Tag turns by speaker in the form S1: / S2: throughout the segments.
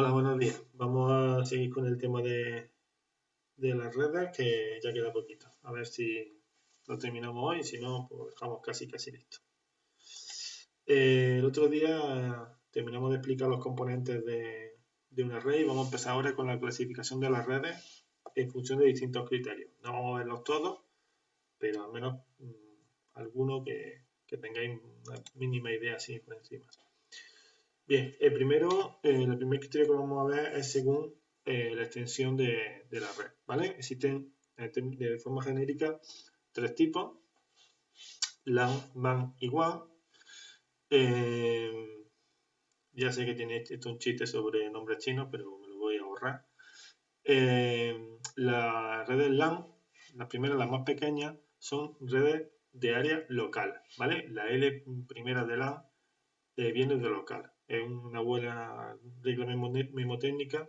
S1: Hola, buenos días. Vamos a seguir con el tema de las redes, que ya queda poquito. A ver si lo terminamos hoy, si no, pues dejamos casi listo. El otro día terminamos de explicar los componentes de una red y vamos a empezar ahora con la clasificación de las redes en función de distintos criterios. No vamos a verlos todos, pero al menos alguno que tengáis una mínima idea así por encima. Bien, el primer criterio que vamos a ver es según la extensión de la red, ¿vale? Existen de forma genérica tres tipos: LAN, MAN y WAN. Ya sé que tiene esto un chiste sobre nombres chinos, pero me lo voy a ahorrar. Las redes LAN, las primeras, las más pequeñas, son redes de área local, ¿vale? La L primera de LAN viene de local. Es una buena regla mnemotécnica.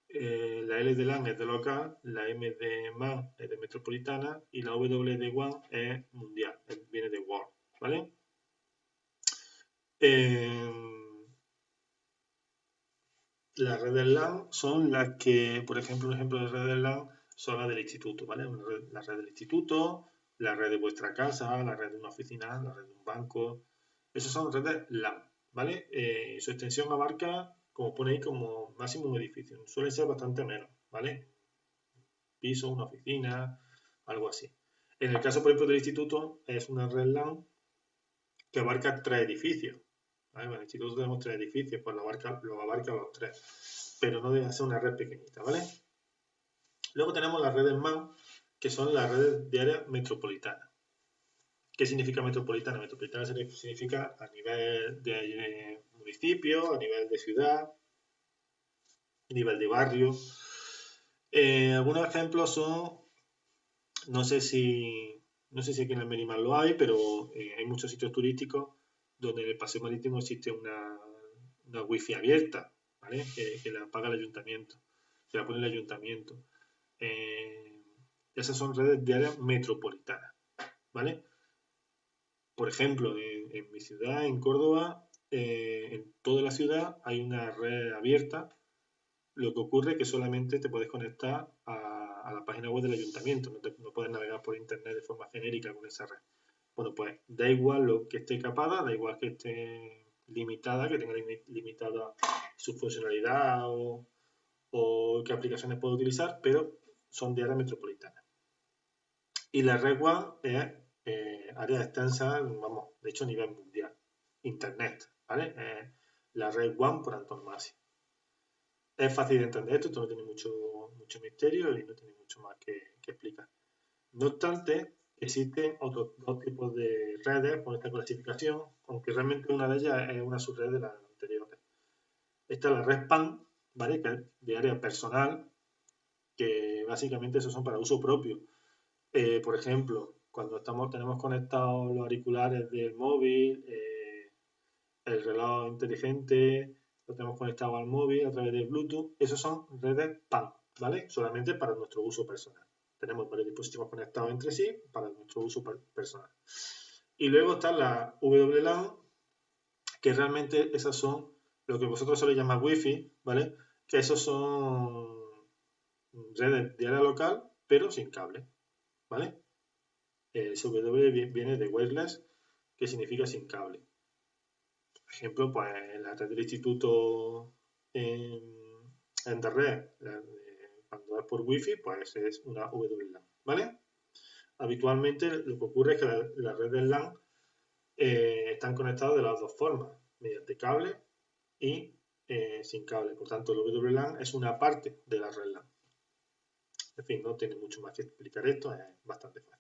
S1: La L de LAN es de local, la M de MAN es de metropolitana y la W de WAN es mundial, viene de world, ¿vale? Las redes LAN son las que, por ejemplo, un ejemplo de redes LAN son las del instituto, ¿vale? La red del instituto, la red de vuestra casa, la red de una oficina, la red de un banco. Esas son redes LAN, ¿vale? Su extensión abarca, como pone ahí, como máximo un edificio. Suele ser bastante menos, ¿vale? Piso, una oficina, algo así. En el caso, por ejemplo, del instituto, es una red LAN que abarca 3 edificios. ¿Vale? En el instituto tenemos 3 edificios, pues lo abarca los 3. Pero no debe ser una red pequeñita, ¿vale? Luego tenemos las redes MAN, que son las redes de área metropolitana. ¿Qué significa metropolitana? Metropolitana significa a nivel de municipio, a nivel de ciudad, a nivel de barrio. Algunos ejemplos son, no sé si aquí en Almería lo hay, pero hay muchos sitios turísticos donde en el paseo marítimo existe una wifi abierta, ¿vale? Que la paga el ayuntamiento, que la pone el ayuntamiento. Esas son redes de área metropolitana, ¿vale? Por ejemplo, en mi ciudad, en Córdoba, en toda la ciudad hay una red abierta. Lo que ocurre es que solamente te puedes conectar a la página web del ayuntamiento, no puedes navegar por internet de forma genérica con esa red. Bueno, pues da igual lo que esté capada, da igual que esté limitada, que tenga limitada su funcionalidad o qué aplicaciones puede utilizar, pero son de área metropolitana. Y la red WAN es área extensa, vamos, de hecho a nivel mundial, Internet, ¿vale? La red WAN por antonomasia. Es fácil de entender esto no tiene mucho misterio y no tiene mucho más que explicar. No obstante, existen otros dos tipos de redes con esta clasificación, aunque realmente una de ellas es una subred de las anteriores. Esta es la red PAN, ¿vale? Que es de área personal, que básicamente esos son para uso propio. Por ejemplo, cuando tenemos conectados los auriculares del móvil, el reloj inteligente, lo tenemos conectado al móvil a través de Bluetooth, esos son redes PAN, ¿vale? Solamente para nuestro uso personal. Tenemos varios dispositivos conectados entre sí para nuestro uso personal. Y luego está la WLAN, que realmente esas son lo que vosotros soléis llamar Wi-Fi, ¿vale? Que esos son redes de área local, pero sin cable, ¿vale? Ese W viene de wireless, que significa sin cable. Por ejemplo, pues la red del instituto en la red, cuando es por Wi-Fi, pues es una WLAN, ¿vale? Habitualmente lo que ocurre es que las redes LAN están conectadas de las dos formas, mediante cable y sin cable. Por tanto, el WLAN es una parte de la red LAN. En fin, no tiene mucho más que explicar esto, es bastante fácil.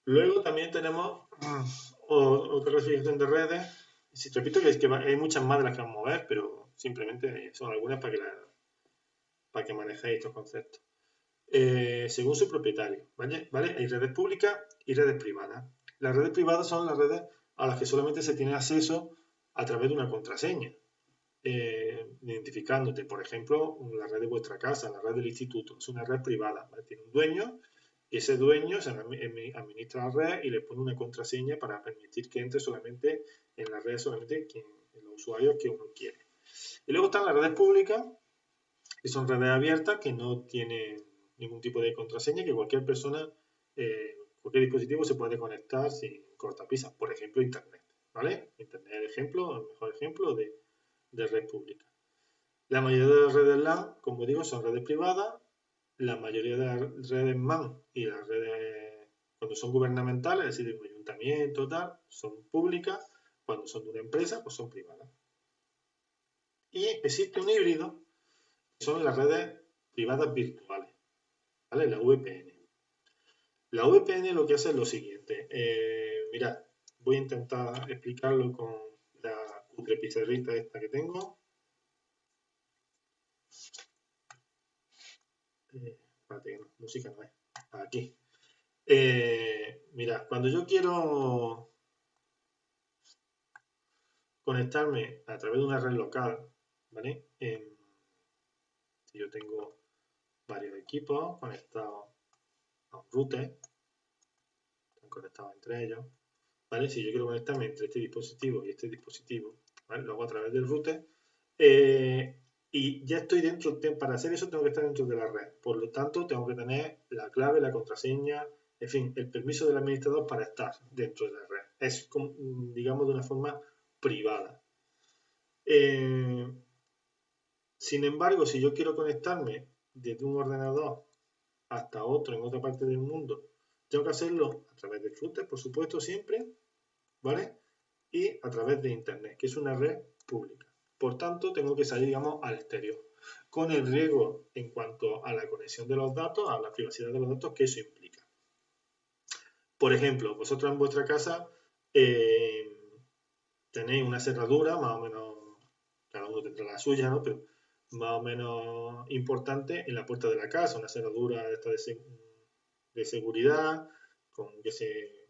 S1: Luego también tenemos otra clasificación de redes. Si te repito que es que hay muchas más de las que vamos a ver, pero simplemente son algunas para que manejéis estos conceptos. Según su propietario, ¿vale? Hay redes públicas y redes privadas. Las redes privadas son las redes a las que solamente se tiene acceso a través de una contraseña, identificándote. Por ejemplo, la red de vuestra casa, la red del instituto, es una red privada, ¿vale? Tiene un dueño y ese dueño se administra la red y le pone una contraseña para permitir que entre solamente en la red solamente los usuarios que uno quiere. Y luego están las redes públicas, que son redes abiertas que no tienen ningún tipo de contraseña, que cualquier persona, cualquier dispositivo se puede conectar sin cortapisas. Por ejemplo, Internet, ¿vale? Internet es el mejor ejemplo de red pública. La mayoría de las redes LAN, como digo, son redes privadas. La mayoría de las redes MAN y las redes, cuando son gubernamentales, es decir, de un ayuntamiento, tal, son públicas. Cuando son de una empresa, pues son privadas. Y existe un híbrido, que son las redes privadas virtuales, ¿vale? La VPN. La VPN lo que hace es lo siguiente. Mirad, voy a intentar explicarlo con la cutre pizarrita esta que tengo. Espérate, no, música no es. Aquí. Mira, cuando yo quiero conectarme a través de una red local, ¿vale? Si yo tengo varios equipos conectados a un router, están conectados entre ellos, ¿vale? Si yo quiero conectarme entre este dispositivo y este dispositivo, ¿vale? Lo hago a través del router, y ya estoy dentro, para hacer eso tengo que estar dentro de la red. Por lo tanto, tengo que tener la clave, la contraseña, en fin, el permiso del administrador para estar dentro de la red. Es, digamos, de una forma privada. Sin embargo, si yo quiero conectarme desde un ordenador hasta otro en otra parte del mundo, tengo que hacerlo a través del router, por supuesto, siempre, ¿vale? Y a través de Internet, que es una red pública. Por tanto, tengo que salir, digamos, al exterior, con el riesgo en cuanto a la conexión de los datos, a la privacidad de los datos que eso implica. Por ejemplo, vosotros en vuestra casa tenéis una cerradura, más o menos, cada uno tendrá la suya, ¿no? Pero más o menos importante en la puerta de la casa, una cerradura esta de seguridad, que se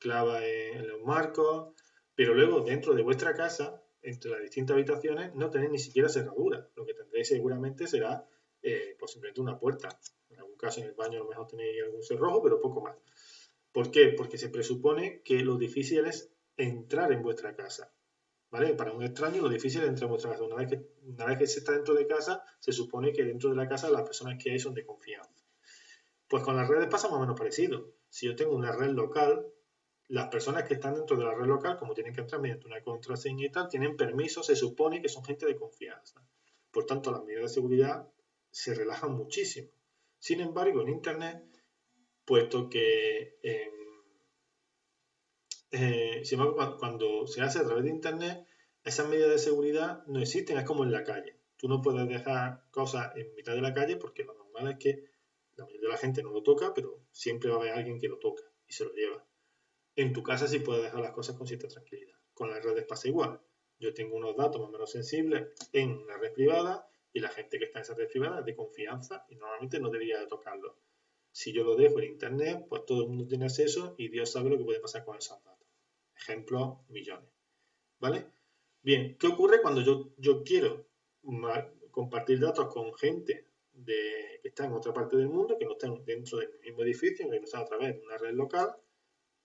S1: clava en los marcos, pero luego dentro de vuestra casa, entre las distintas habitaciones, no tenéis ni siquiera cerradura. Lo que tendréis seguramente será pues simplemente una puerta. En algún caso en el baño a lo mejor tenéis algún cerrojo, pero poco más. ¿Por qué? Porque se presupone que lo difícil es entrar en vuestra casa. ¿Vale? Para un extraño lo difícil es entrar en vuestra casa. Una vez que se está dentro de casa, se supone que dentro de la casa las personas que hay son de confianza. Pues con las redes pasa más o menos parecido. Si yo tengo una red local, las personas que están dentro de la red local, como tienen que entrar mediante una contraseña y tal, tienen permiso, se supone que son gente de confianza. Por tanto, las medidas de seguridad se relajan muchísimo. Sin embargo, en Internet, puesto que cuando se hace a través de Internet, esas medidas de seguridad no existen, es como en la calle. Tú no puedes dejar cosas en mitad de la calle porque lo normal es que la mayoría de la gente no lo toca, pero siempre va a haber alguien que lo toca y se lo lleva. En tu casa sí puedes dejar las cosas con cierta tranquilidad. Con las redes pasa igual. Yo tengo unos datos más o menos sensibles en la red privada y la gente que está en esa red privada es de confianza y normalmente no debería de tocarlo. Si yo lo dejo en Internet, pues todo el mundo tiene acceso y Dios sabe lo que puede pasar con esos datos. Ejemplos, millones. ¿Vale? Bien, ¿qué ocurre cuando yo quiero compartir datos con gente que está en otra parte del mundo, que no están dentro del mismo edificio, que no están a través de una red local,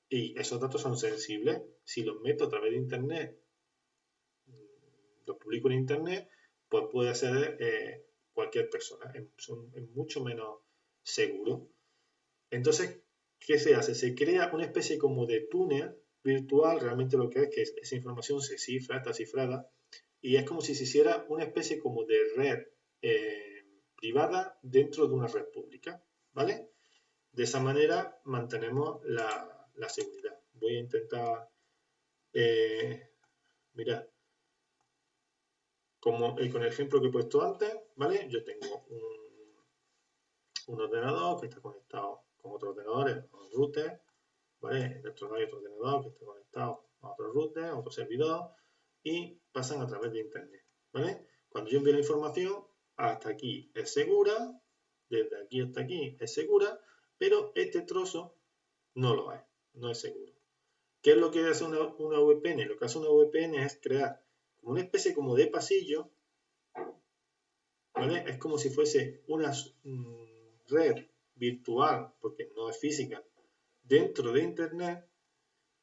S1: y esos datos son sensibles? Si los meto a través de Internet, los publico en Internet, pues puede ser cualquier persona. Es mucho menos seguro. Entonces, ¿qué se hace? Se crea una especie como de túnel virtual, realmente lo que es que esa información se cifra, está cifrada, y es como si se hiciera una especie como de red privada dentro de una red pública, ¿vale? De esa manera mantenemos la seguridad. Voy a intentar, mirad, como con el ejemplo que he puesto antes, ¿vale? Yo tengo un ordenador que está conectado con otros ordenadores, a un router, ¿vale? Dentro hay otro ordenador que está conectado a otro router, a otro servidor, y pasan a través de Internet, ¿vale? Cuando yo envío la información, hasta aquí es segura, desde aquí hasta aquí es segura, pero este trozo no lo es, no es seguro. ¿Qué es lo que hace una VPN? Lo que hace una VPN es crear una especie como de pasillo, ¿vale? Es como si fuese una red virtual, porque no es física, dentro de Internet,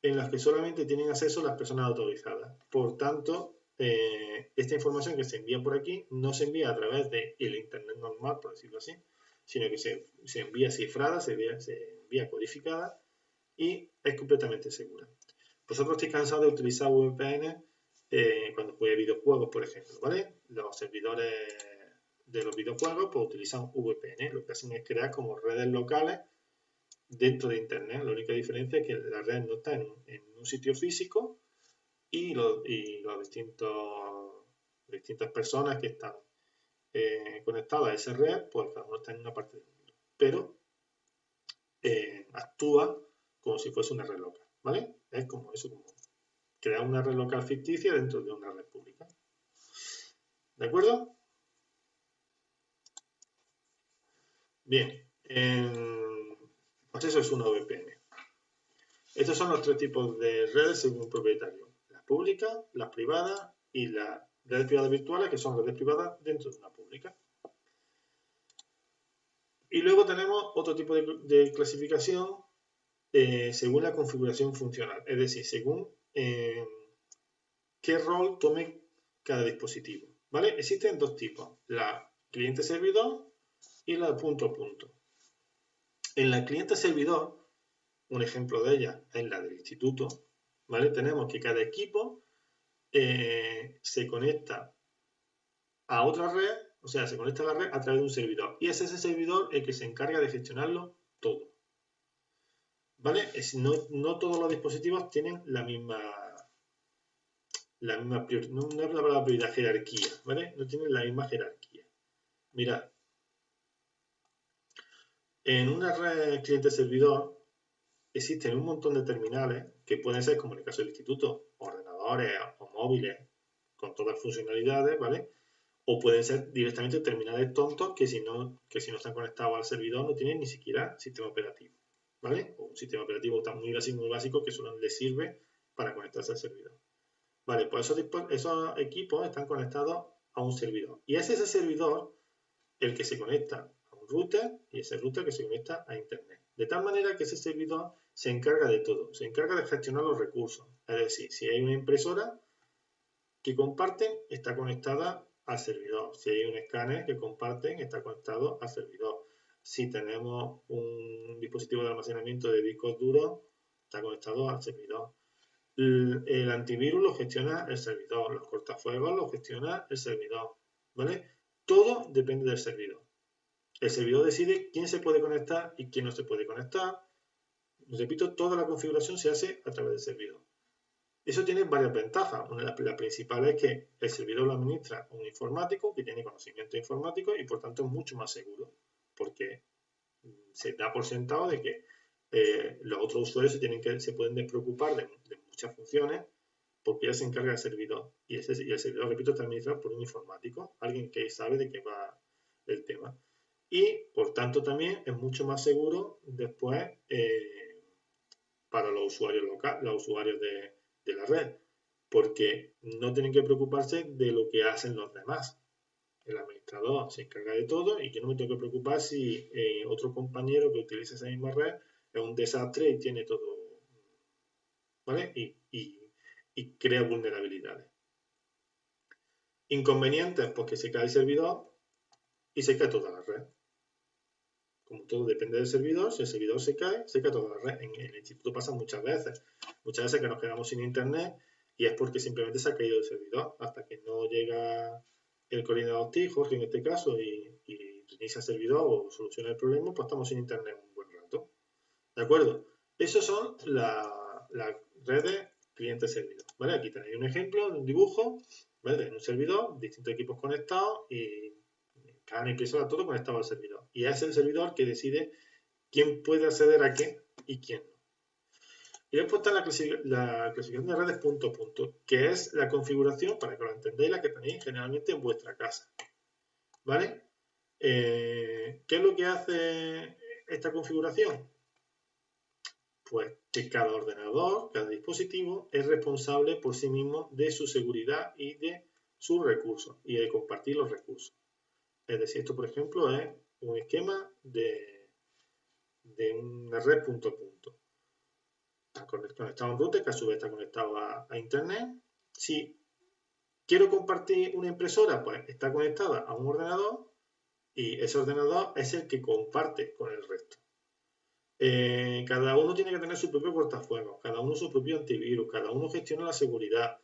S1: en las que solamente tienen acceso las personas autorizadas. Por tanto, esta información que se envía por aquí no se envía a través del Internet normal, por decirlo así, sino que se envía cifrada, se envía codificada y es completamente segura. Vosotros estáis cansados de utilizar VPN cuando jueguéis videojuegos, por ejemplo, ¿vale? Los servidores de los videojuegos pues utilizan VPN, lo que hacen es crear como redes locales dentro de Internet. La única diferencia es que la red no está en un sitio físico y las distintas personas que están conectadas a esa red, pues cada uno está en una parte del mundo. Pero actúa como si fuese una red local, ¿vale? Es como eso, como crear una red local ficticia dentro de una red pública. ¿De acuerdo? Bien, pues eso es una VPN. Estos son los tres tipos de redes según el propietario. Las públicas, las privadas y las redes privadas virtuales, que son redes privadas dentro de una pública. Y luego tenemos otro tipo de clasificación según la configuración funcional, es decir, según qué rol tome cada dispositivo. ¿Vale? Existen dos tipos, la cliente-servidor y la punto a punto. En la cliente-servidor, un ejemplo de ella es la del instituto, ¿vale? Tenemos que cada equipo se conecta a otra red, o sea, se conecta a la red a través de un servidor. Y es ese servidor el que se encarga de gestionarlo todo. ¿Vale? No todos los dispositivos tienen la misma no es la palabra prioridad, jerarquía, ¿vale? No tienen la misma jerarquía. Mirad, en una red cliente-servidor existen un montón de terminales que pueden ser, como en el caso del instituto, ordenadores o móviles con todas las funcionalidades, ¿vale? O pueden ser directamente terminales tontos que si no están conectados al servidor no tienen ni siquiera sistema operativo, ¿vale? O un sistema operativo tan muy básico que solo les sirve para conectarse al servidor. Vale, pues esos equipos están conectados a un servidor. Y es ese servidor el que se conecta a un router y ese router que se conecta a Internet. De tal manera que ese servidor se encarga de todo. Se encarga de gestionar los recursos. Es decir, si hay una impresora que comparten, está conectada al servidor. Si hay un escáner que comparten, está conectado al servidor. Si tenemos un dispositivo de almacenamiento de discos duros, está conectado al servidor. El antivirus lo gestiona el servidor, los cortafuegos lo gestiona el servidor, ¿vale? Todo depende del servidor. El servidor decide quién se puede conectar y quién no se puede conectar. Repito, toda la configuración se hace a través del servidor. Eso tiene varias ventajas. La principal es que el servidor lo administra un informático que tiene conocimiento informático y por tanto es mucho más seguro, porque se da por sentado de que los otros usuarios se pueden despreocupar de muchas funciones porque ya se encarga el servidor. Y el servidor, repito, está administrado por un informático, alguien que sabe de qué va el tema. Y por tanto también es mucho más seguro después para los usuarios locales, los usuarios de la red, porque no tienen que preocuparse de lo que hacen los demás. El administrador se encarga de todo y yo no me tengo que preocupar si otro compañero que utiliza esa misma red es un desastre y tiene todo, ¿vale? Y crea vulnerabilidades. Inconvenientes, pues que se cae el servidor y se cae toda la red. Como todo depende del servidor, si el servidor se cae toda la red. En el instituto pasa muchas veces que nos quedamos sin internet y es porque simplemente se ha caído el servidor hasta que no llega el coordinador TIC, Jorge en este caso, y reinicia el servidor o soluciona el problema, pues estamos sin internet un buen rato. ¿De acuerdo? Esas son las redes cliente-servidor. ¿Vale? Aquí tenéis un ejemplo de un dibujo, ¿vale? En un servidor, distintos equipos conectados y cada impresora todo conectado al servidor. Y es el servidor que decide quién puede acceder a qué y quién no. Y después está la clasificación de redes punto a punto, que es la configuración, para que lo entendáis, la que tenéis generalmente en vuestra casa. ¿Vale? ¿Qué es lo que hace esta configuración? Pues que cada ordenador, cada dispositivo es responsable por sí mismo de su seguridad y de sus recursos y de compartir los recursos. Es decir, esto por ejemplo es un esquema de una red punto a punto. Está conectado a un router que a su vez está conectado a internet. Si ¿Quiero compartir una impresora? Pues está conectada a un ordenador y ese ordenador es el que comparte con el resto. Cada uno tiene que tener su propio cortafuegos, cada uno su propio antivirus, cada uno gestiona la seguridad.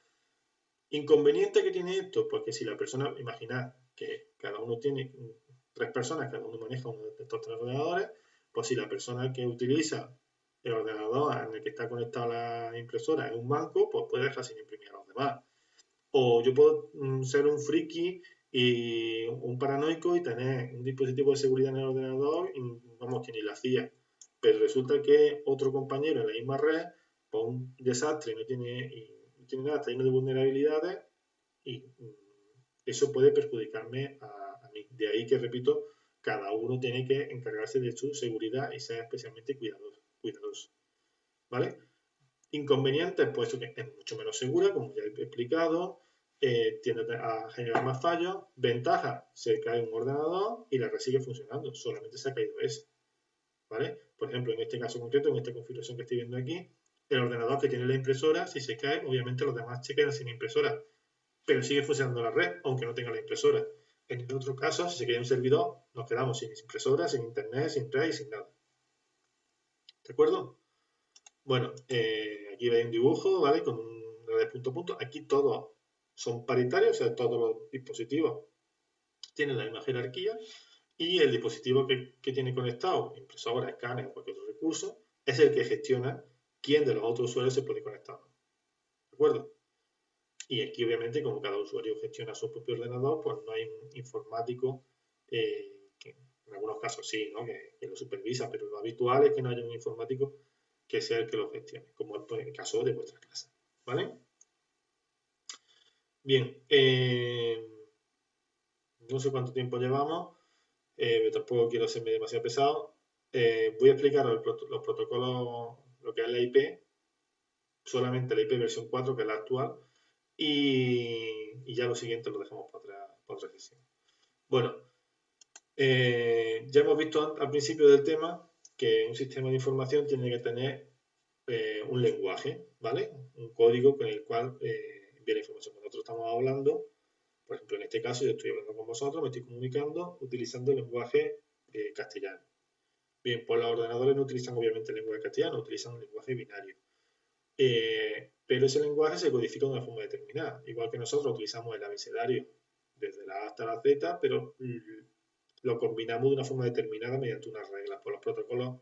S1: ¿Inconveniente que tiene esto? Pues que si la persona, imaginad que cada uno tiene 3 personas, cada uno maneja uno de estos 3 ordenadores, pues si la persona que utiliza el ordenador en el que está conectada la impresora es un banco, pues puede dejar sin imprimir a los demás. O yo puedo ser un friki y un paranoico y tener un dispositivo de seguridad en el ordenador y vamos, que ni la hacía. Pero resulta que otro compañero en la misma red, pues un desastre, no tiene nada, está lleno de vulnerabilidades y eso puede perjudicarme a mí. De ahí que, repito, cada uno tiene que encargarse de su seguridad y ser especialmente cuidadoso. ¿Vale? Inconvenientes, pues que es mucho menos segura, como ya he explicado, tiende a generar más fallos. Ventaja, se cae un ordenador y la red sigue funcionando, solamente se ha caído ese. ¿Vale? Por ejemplo, en este caso concreto, en esta configuración que estoy viendo aquí, el ordenador que tiene la impresora, si se cae, obviamente los demás se quedan sin impresora, pero sigue funcionando la red, aunque no tenga la impresora. En el otro caso, si se cae un servidor, nos quedamos sin impresora, sin internet, sin red y sin nada. ¿De acuerdo? Bueno, aquí veis un dibujo, ¿vale? Con una red punto a punto. Aquí todos son paritarios, o sea, todos los dispositivos tienen la misma jerarquía y el dispositivo que tiene conectado, impresora, escáner o cualquier otro recurso, es el que gestiona quién de los otros usuarios se puede conectar. ¿De acuerdo? Y aquí, obviamente, como cada usuario gestiona su propio ordenador, pues no hay un informático que en algunos casos sí, ¿no? que lo supervisa, pero lo habitual es que no haya un informático que sea el que lo gestione, como es el caso de vuestra clase. ¿Vale? Bien, no sé cuánto tiempo llevamos, tampoco quiero serme demasiado pesado. Voy a explicar los protocolos, lo que es la IP, solamente la IP versión 4, que es la actual, y ya lo siguiente lo dejamos para otra sesión. Bueno, ya hemos visto al principio del tema que un sistema de información tiene que tener un lenguaje, ¿vale? Un código con el cual envía la información. Nosotros estamos hablando, por ejemplo, en este caso yo estoy hablando con vosotros, me estoy comunicando utilizando el lenguaje castellano. Bien, pues los ordenadores no utilizan obviamente el lenguaje castellano, utilizan un lenguaje binario. Pero ese lenguaje se codifica de una forma determinada. Igual que nosotros utilizamos el abecedario desde la A hasta la Z, pero lo combinamos de una forma determinada mediante unas reglas. Pues los protocolos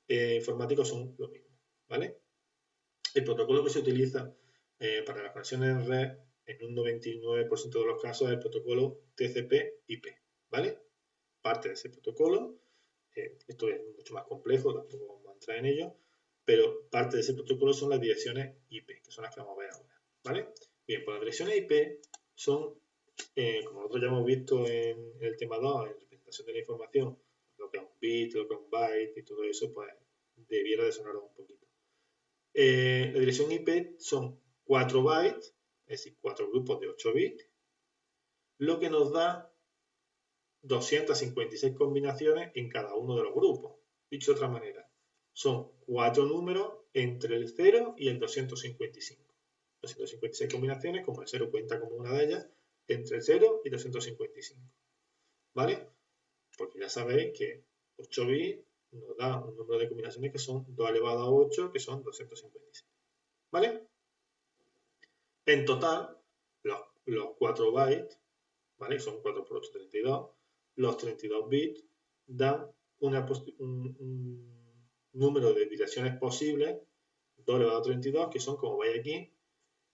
S1: informáticos son lo mismo, ¿vale? El protocolo que se utiliza para las conexiones en red, en un 99% de los casos, es el protocolo TCP/IP, ¿vale? Parte de ese protocolo, esto es mucho más complejo, tampoco vamos a entrar en ello, pero parte de ese protocolo son las direcciones IP, que son las que vamos a ver ahora, ¿vale? Bien, pues las direcciones IP son, como nosotros ya hemos visto en el tema 2, en representación de la información, lo que es un bit, lo que es un byte y todo eso, pues debiera de sonar un poquito. La dirección IP son 4 bytes, es decir, 4 grupos de 8 bits, lo que nos da 256 combinaciones en cada uno de los grupos. Dicho de otra manera, son 4 números entre el 0 y el 255. 256 combinaciones, como el 0 cuenta como una de ellas, entre el 0 y 255. ¿Vale? Porque ya sabéis que 8 bits nos da un número de combinaciones que son 2 elevado a 8, que son 256. ¿Vale? En total, los 4 bytes, ¿vale? Son 4 por 8, 32. Los 32 bits dan un número de direcciones posibles, 2 elevado a 32, que son, como veis aquí,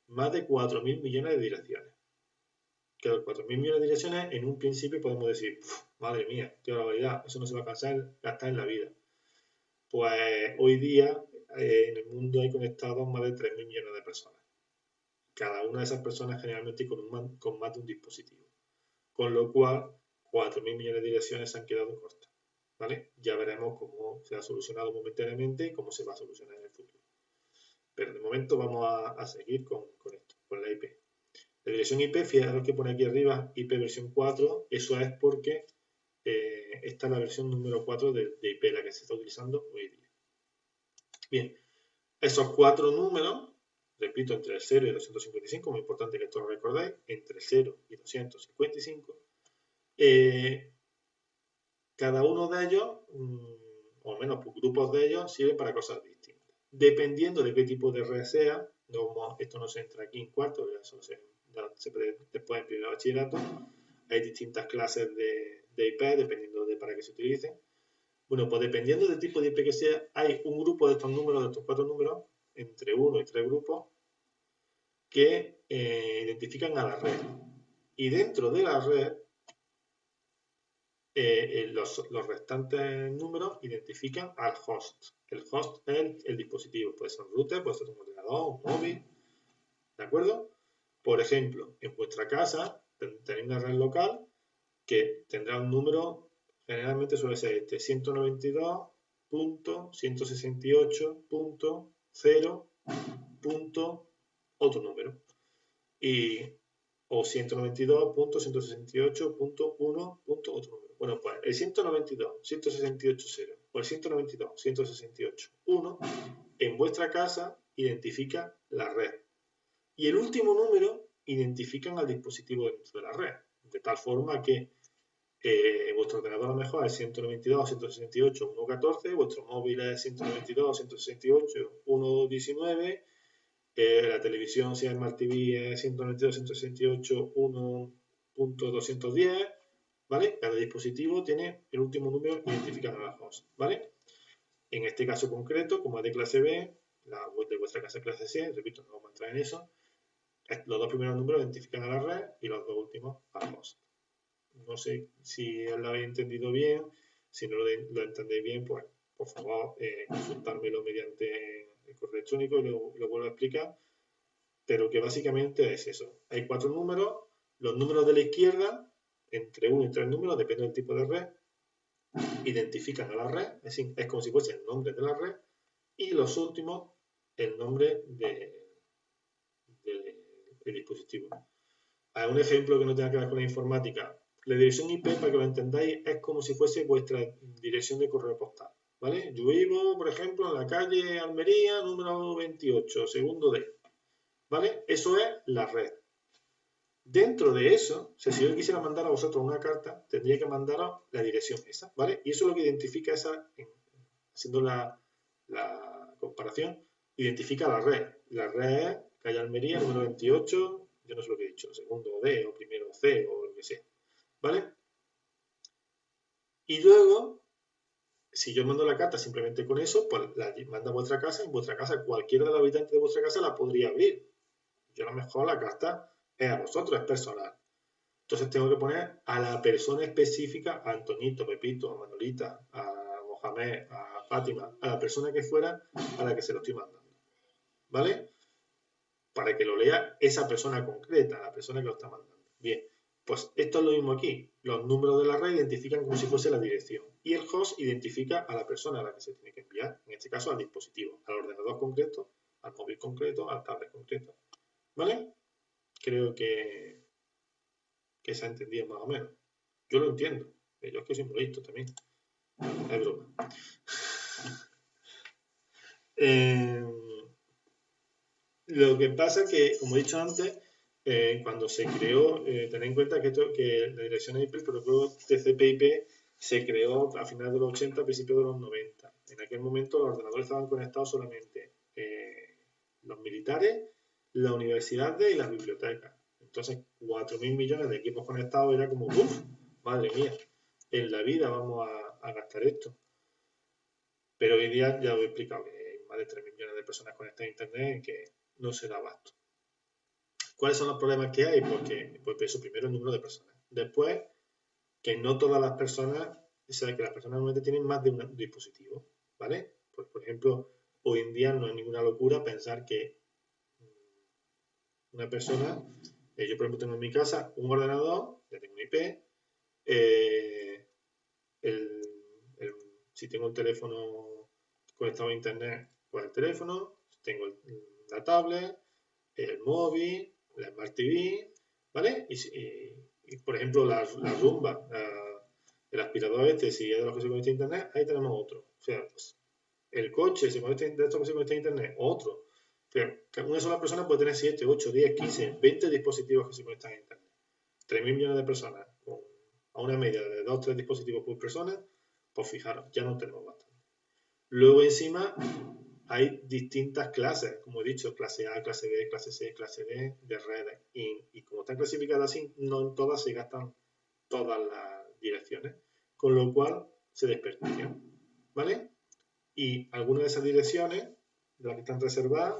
S1: más de 4.000 millones de direcciones. Que 4.000 millones de direcciones, en un principio podemos decir, madre mía, qué barbaridad, eso no se va a gastar en la vida. Pues hoy día en el mundo hay conectados más de 3.000 millones de personas. Cada una de esas personas generalmente con más de un dispositivo. Con lo cual, 4.000 millones de direcciones se han quedado cortas. ¿Vale? Ya veremos cómo se ha solucionado momentáneamente y cómo se va a solucionar en el futuro. Pero de momento vamos a seguir con esto, con la IP. La dirección IP, fijaros que pone aquí arriba IP versión 4, eso es porque esta es la versión número 4 de IP, la que se está utilizando hoy día. Bien, esos 4 números repito, entre el 0 y 255, muy importante que esto lo recordéis, entre el 0 y 255, cada uno de ellos, o al menos grupos de ellos, sirven para cosas distintas. Dependiendo de qué tipo de red sea, esto no se entra aquí en cuarto, ya se puede después en primer bachillerato, hay distintas clases de IP dependiendo de para qué se utilicen. Bueno, pues dependiendo del tipo de IP que sea, hay un grupo de estos números, de estos 4 números, entre 1 y 3 grupos, que identifican a la red. Y dentro de la red, los restantes números identifican al host. El host es el dispositivo, puede ser un router, puede ser un ordenador, un móvil, ¿de acuerdo? Por ejemplo, en vuestra casa tenéis una red local que tendrá un número, generalmente suele ser este, 192.168.0. Otro número. O 192.168.1. Otro número. Bueno, pues el 192.168.0 o el 192.168.1 en vuestra casa identifica la red. Y el último número identifican al dispositivo dentro de la red. De tal forma que vuestro ordenador a lo mejor es 192.168.1.14, vuestro móvil es 192.168.1.19, la televisión, si es Smart TV, es 192.168.1.210, ¿vale? Cada dispositivo tiene el último número identificado en la host, ¿vale? En este caso concreto, como es de clase B, la web de vuestra casa es clase C, repito, no vamos a entrar en eso, los dos primeros números identifican a la red y los dos últimos al host. No sé si lo habéis entendido bien, si no lo entendéis bien, pues por favor consultármelo mediante el correo electrónico y lo vuelvo a explicar, pero que básicamente es eso. Hay 4 números, los números de la izquierda, entre 1 y 3 números, depende del tipo de red, identifican a la red, es como si fuese el nombre de la red, y los últimos, el nombre del dispositivo. Hay un ejemplo que no tenga que ver con la informática. La dirección IP, para que lo entendáis, es como si fuese vuestra dirección de correo postal, ¿vale? Yo vivo, por ejemplo, en la calle Almería, número 28, segundo D, ¿vale? Eso es la red. Dentro de eso, si yo quisiera mandar a vosotros una carta, tendría que mandaros la dirección esa, ¿vale? Y eso es lo que identifica haciendo la comparación, identifica la red. La red es calle Almería, número 28, yo no sé lo que he dicho, segundo D o primero C o lo que sea, ¿vale? Y luego, si yo mando la carta simplemente con eso, pues la manda a vuestra casa y en vuestra casa cualquiera de los habitantes de vuestra casa la podría abrir. Yo a lo mejor la carta es a vosotros, es personal. Entonces tengo que poner a la persona específica, a Antonito, Pepito, a Manolita, a Mohamed, a Fátima, a la persona que fuera a la que se lo estoy mandando, ¿vale? Para que lo lea esa persona concreta, la persona que lo está mandando. Bien, pues esto es lo mismo aquí. Los números de la red identifican como si fuese la dirección y el host identifica a la persona a la que se tiene que enviar, en este caso al dispositivo, al ordenador concreto, al móvil concreto, al tablet concreto. ¿Vale? Creo que se ha entendido más o menos. Yo lo entiendo, yo es que soy muy listo también. Es broma. Lo que pasa que, como he dicho antes, cuando se creó, tened en cuenta que la dirección IP, el protocolo TCP/IP, se creó a finales de los 80, a principios de los 90. En aquel momento los ordenadores estaban conectados solamente los militares, las universidades y las bibliotecas. Entonces, 4.000 millones de equipos conectados era como, ¡uf! Madre mía, en la vida vamos a gastar esto. Pero hoy día ya os he explicado que hay más de 3.000 millones de personas conectadas a Internet y que no se da abasto. ¿Cuáles son los problemas que hay? Porque, pues eso, primero el número de personas. Después, que no todas las personas, o sea, que las personas normalmente tienen más de un dispositivo, ¿vale? Pues, por ejemplo, hoy en día no es ninguna locura pensar que una persona, yo por ejemplo tengo en mi casa un ordenador, ya tengo un IP, si tengo el teléfono conectado a internet, pues el teléfono, tengo la tablet, el móvil, la Smart TV, ¿vale? Y por ejemplo, la rumba, el aspirador este, si es de los que se conecta a internet, ahí tenemos otro. O sea, pues, el coche, de estos que se conecta a internet, otro. Que una sola persona puede tener 7, 8, 10, 15, 20 dispositivos que se conectan a Internet. 3.000 millones de personas a una media de 2 o 3 dispositivos por persona, pues fijaros, ya no tenemos bastante. Luego encima hay distintas clases, como he dicho, clase A, clase B, clase C, clase D de redes. Y como están clasificadas así, no en todas se gastan todas las direcciones, con lo cual se desperdician, ¿vale? Y algunas de esas direcciones, de las que están reservadas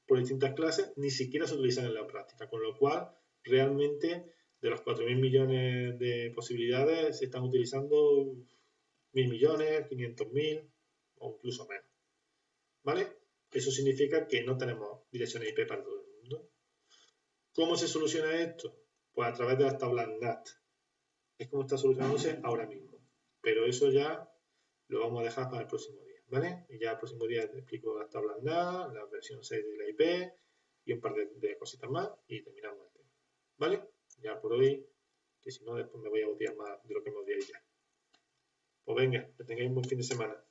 S1: por distintas clases, ni siquiera se utilizan en la práctica, con lo cual realmente de los 4.000 millones de posibilidades se están utilizando 1.000 millones, 500.000 o incluso menos, ¿vale? Eso significa que no tenemos direcciones IP para todo el mundo. ¿Cómo se soluciona esto? Pues a través de las tablas NAT. Es como está solucionándose ahora mismo. Pero eso ya lo vamos a dejar para el próximo día, ¿vale? Y ya el próximo día te explico las tablas NAT, la versión 6 de la IP y un par de cositas más y terminamos el tema, ¿vale? Ya por hoy, que si no después me voy a odiar más de lo que me odiáis ya. Pues venga, que tengáis un buen fin de semana.